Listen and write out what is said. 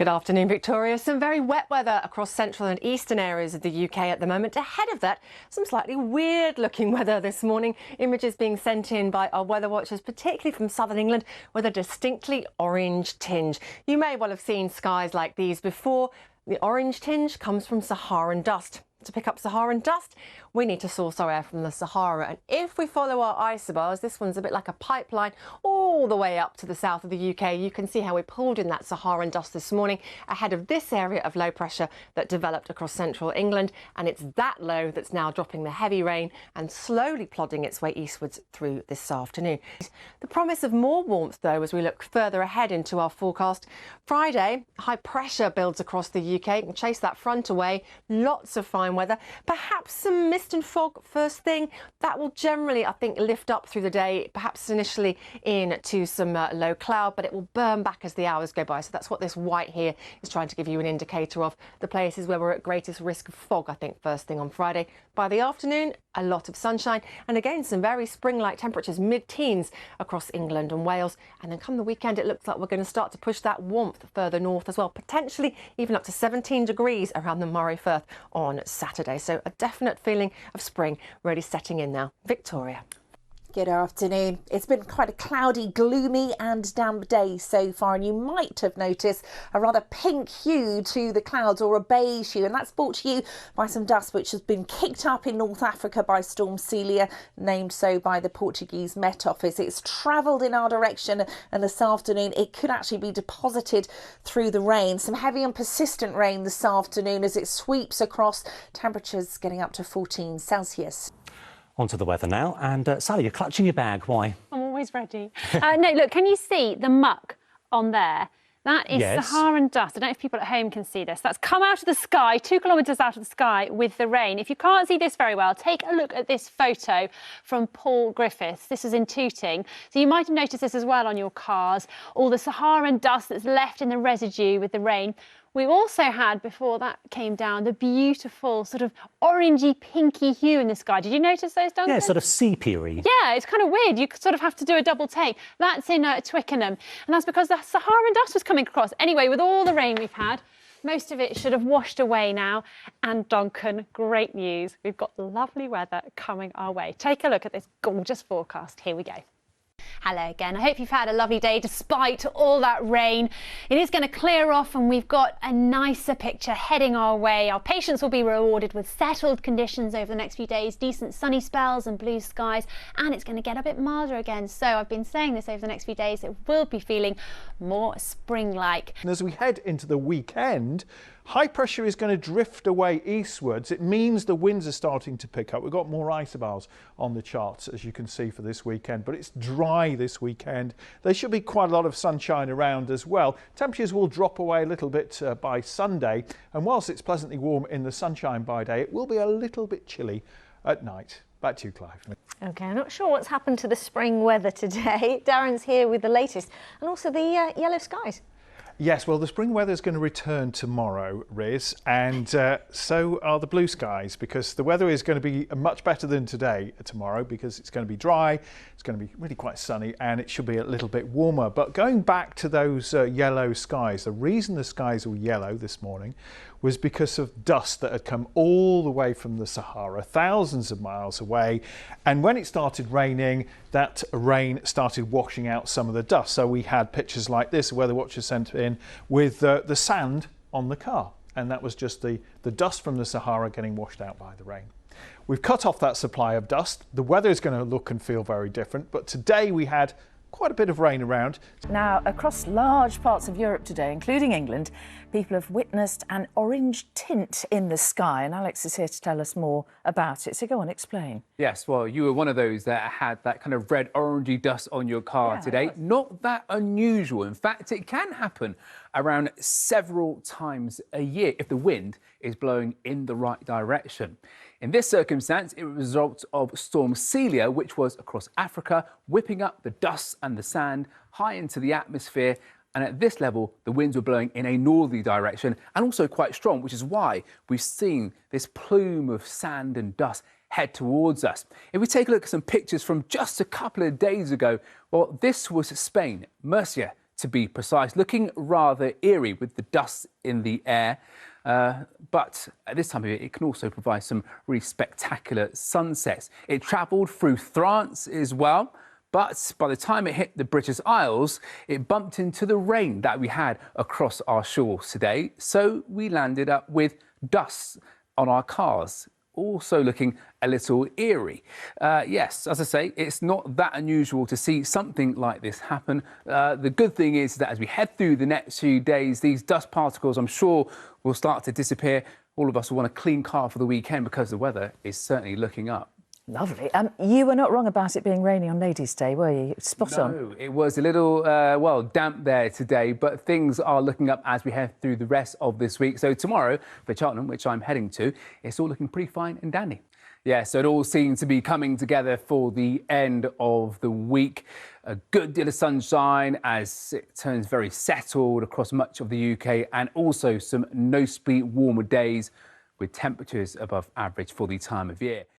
Good afternoon, Victoria. Some very wet weather across central and eastern areas of the UK at the moment. Ahead of that, some slightly weird-looking weather this morning. Images being sent in by our weather watchers, particularly from southern England, with a distinctly orange tinge. You may well have seen skies like these before. The orange tinge comes from Saharan dust. To pick up Saharan dust, we need to source our air from the Sahara. And if we follow our isobars, this one's a bit like a pipeline all the way up to the south of the UK. You can see how we pulled in that Saharan dust this morning ahead of this area of low pressure that developed across central England. And it's that low that's now dropping the heavy rain and slowly plodding its way eastwards through this afternoon. The promise of more warmth, though, as we look further ahead into our forecast. Friday, high pressure builds across the UK and chase that front away. Lots of fine weather, perhaps some mist and fog first thing. That will generally, I think, lift up through the day, perhaps initially into some low cloud, but it will burn back as the hours go by. So that's what this white here is trying to give you an indicator of the places where we're at greatest risk of fog, I think, first thing on Friday. By the afternoon, a lot of sunshine and again some very spring-like temperatures, mid-teens across England and Wales. And then come the weekend, it looks like we're going to start to push that warmth further north as well, potentially even up to 17 degrees around the Moray Firth on Saturday. So a definite feeling of spring really setting in now. Victoria. Good afternoon. It's been quite a cloudy, gloomy and damp day so far, and you might have noticed a rather pink hue to the clouds, or a beige hue, and that's brought to you by some dust which has been kicked up in North Africa by Storm Celia, named so by the Portuguese Met Office. It's travelled in our direction, and this afternoon it could actually be deposited through the rain. Some heavy and persistent rain this afternoon as it sweeps across, temperatures getting up to 14 Celsius. On to the weather now. And Sally, you're clutching your bag. Why? I'm always ready. No, look, can you see the muck on there? That is Saharan dust. I don't know if people at home can see this. That's come out of the sky, 2 kilometres out of the sky with the rain. If you can't see this very well, take a look at this photo from Paul Griffiths. This is in Tooting. So you might have noticed this as well on your cars, all the Saharan dust that's left in the residue with the rain. We also had, before that came down, the beautiful sort of orangey, pinky hue in the sky. Did you notice those, Duncan? Yeah, sort of sepia-y. Yeah, it's kind of weird. You sort of have to do a double take. That's in Twickenham, and that's because the Saharan dust was coming across. Anyway, with all the rain we've had, most of it should have washed away now. And Duncan, great news. We've got lovely weather coming our way. Take a look at this gorgeous forecast. Here we go. Hello again. I hope you've had a lovely day despite all that rain. It is going to clear off and we've got a nicer picture heading our way. Our patients will be rewarded with settled conditions over the next few days, decent sunny spells and blue skies, and it's going to get a bit milder again. So I've been saying this over the next few days, it will be feeling more spring-like. And as we head into the weekend, high pressure is going to drift away eastwards. It means the winds are starting to pick up. We've got more isobars on the charts, as you can see, for this weekend, but it's dry this weekend. There should be quite a lot of sunshine around as well. Temperatures will drop away a little bit by Sunday, and whilst it's pleasantly warm in the sunshine by day, it will be a little bit chilly at night. Back to you, Clive. OK, I'm not sure what's happened to the spring weather today. Darren's here with the latest, and also the yellow skies. Yes, well, the spring weather is going to return tomorrow, Riz, and so are the blue skies, because the weather is going to be much better than today tomorrow, because it's going to be dry, it's going to be really quite sunny, and it should be a little bit warmer. But going back to those yellow skies, the reason the skies were yellow this morning was because of dust that had come all the way from the Sahara, thousands of miles away. And when it started raining, that rain started washing out some of the dust. So we had pictures like this, a weather watcher sent in, with the sand on the car. And that was just the dust from the Sahara getting washed out by the rain. We've cut off that supply of dust. The weather is going to look and feel very different. But today we had quite a bit of rain around. Now, across large parts of Europe today, including England, people have witnessed an orange tint in the sky, and Alex is here to tell us more about it. So go on, explain. Yes, well, you were one of those that had that kind of red orangey dust on your car today. Not that unusual. In fact, it can happen around several times a year if the wind is blowing in the right direction. In this circumstance, it was a result of Storm Celia, which was across Africa, whipping up the dust and the sand high into the atmosphere. And at this level, the winds were blowing in a northerly direction and also quite strong, which is why we've seen this plume of sand and dust head towards us. If we take a look at some pictures from just a couple of days ago, well, this was Spain, Murcia, to be precise, looking rather eerie with the dust in the air. But at this time of year, it can also provide some really spectacular sunsets. It travelled through France as well. But by the time it hit the British Isles, it bumped into the rain that we had across our shores today. So we landed up with dust on our cars, also looking a little eerie. Yes, as I say, it's not that unusual to see something like this happen. The good thing is that as we head through the next few days, these dust particles, I'm sure, will start to disappear. All of us will want a clean car for the weekend because the weather is certainly looking up. Lovely. You were not wrong about it being rainy on Ladies' Day, were you? Spot on. No, it was a little, well, damp there today, but things are looking up as we head through the rest of this week. So tomorrow for Cheltenham, which I'm heading to, it's all looking pretty fine and dandy. Yeah, so it all seems to be coming together for the end of the week. A good deal of sunshine as it turns very settled across much of the UK, and also some noticeably warmer days with temperatures above average for the time of year.